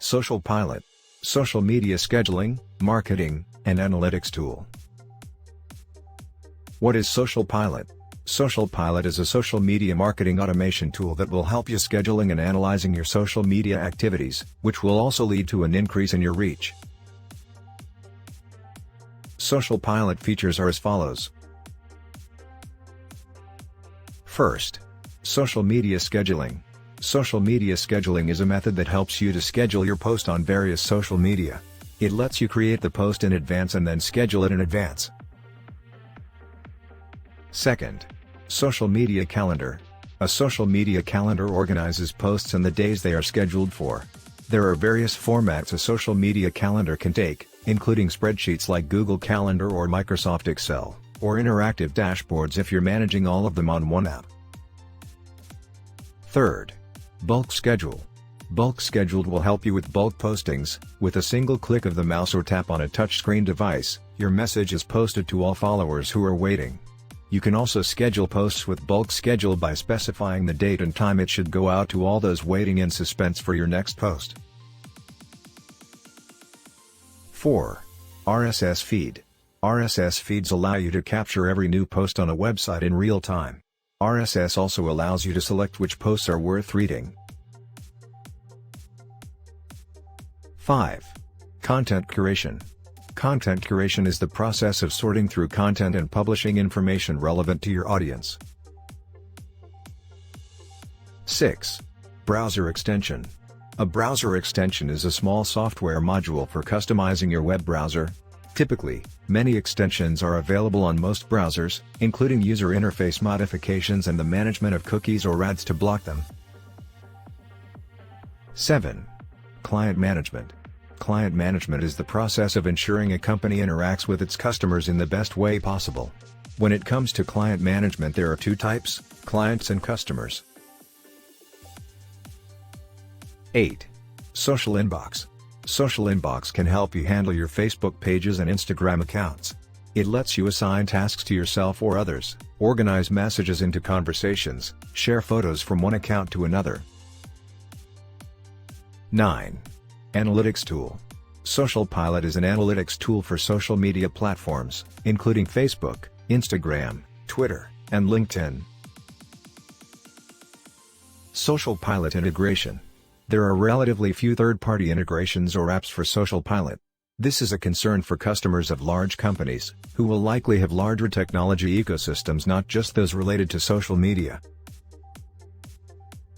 SocialPilot, social media scheduling, marketing, and analytics tool. What is SocialPilot? SocialPilot is a social media marketing automation tool that will help you scheduling and analyzing your social media activities, which will also lead to an increase in your reach. SocialPilot features are as follows. First, social media scheduling. Social media scheduling is a method that helps you to schedule your post on various social media. It lets you create the post in advance and then schedule it in advance. Second, social media calendar. A social media calendar organizes posts and the days they are scheduled for. There are various formats a social media calendar can take, including spreadsheets like Google Calendar or Microsoft Excel, or interactive dashboards if you're managing all of them on one app. Third, bulk schedule. Bulk scheduled will help you with bulk postings. With a single click of the mouse or tap on a touchscreen device, your message is posted to all followers who are waiting. You can also schedule posts with bulk schedule by specifying the date and time it should go out to all those waiting in suspense for your next post. 4. RSS feed. RSS feeds allow you to capture every new post on a website in real time. RSS also allows you to select which posts are worth reading. 5. Content curation. Content curation is the process of sorting through content and publishing information relevant to your audience. 6. Browser extension. A browser extension is a small software module for customizing your web browser. Typically, many extensions are available on most browsers, including user interface modifications and the management of cookies or ads to block them. 7. Client management. Client management is the process of ensuring a company interacts with its customers in the best way possible. When it comes to client management, there are two types: clients and customers. 8. Social inbox. Social inbox can help you handle your Facebook pages and Instagram accounts. It lets you assign tasks to yourself or others, organize messages into conversations, share photos from one account to another. 9. Analytics tool. SocialPilot is an analytics tool for social media platforms, including Facebook, Instagram, Twitter, and LinkedIn. SocialPilot integration. There are relatively few third-party integrations or apps for SocialPilot. This is a concern for customers of large companies, who will likely have larger technology ecosystems, not just those related to social media.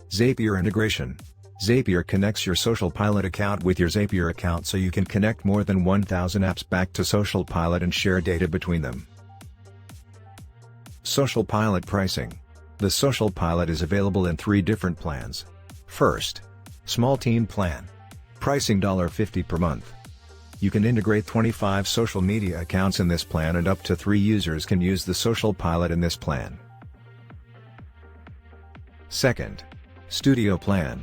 Zapier integration. Zapier connects your SocialPilot account with your Zapier account so you can connect more than 1,000 apps back to SocialPilot and share data between them. SocialPilot pricing. The SocialPilot is available in 3 different plans. First, small team plan. Pricing $50 per month. You can integrate 25 social media accounts in this plan and up to 3 users can use the SocialPilot in this plan. Second, studio plan.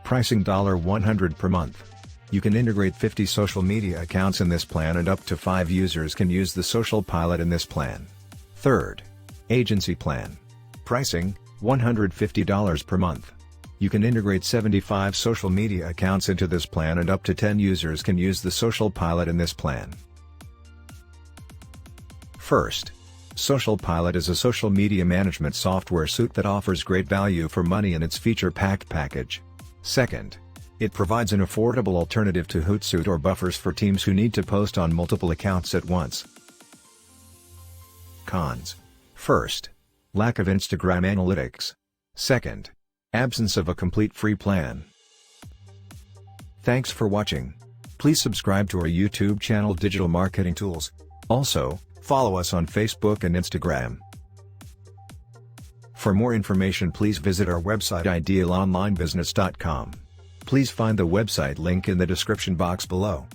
Pricing $100 per month. You can integrate 50 social media accounts in this plan and up to 5 users can use the SocialPilot in this plan. Third, agency plan. Pricing, $150 per month. You can integrate 75 social media accounts into this plan and up to 10 users can use the SocialPilot in this plan. First, SocialPilot is a social media management software suite that offers great value for money in its feature-packed package. Second, it provides an affordable alternative to Hootsuite or buffers for teams who need to post on multiple accounts at once. Cons. First, lack of Instagram analytics. Second, absence of a complete free plan. Thanks for watching. Please subscribe to our YouTube channel Digital Marketing Tools. Also, follow us on Facebook and Instagram. For more information, please visit our website idealonlinebusiness.com. Please find the website link in the description box below.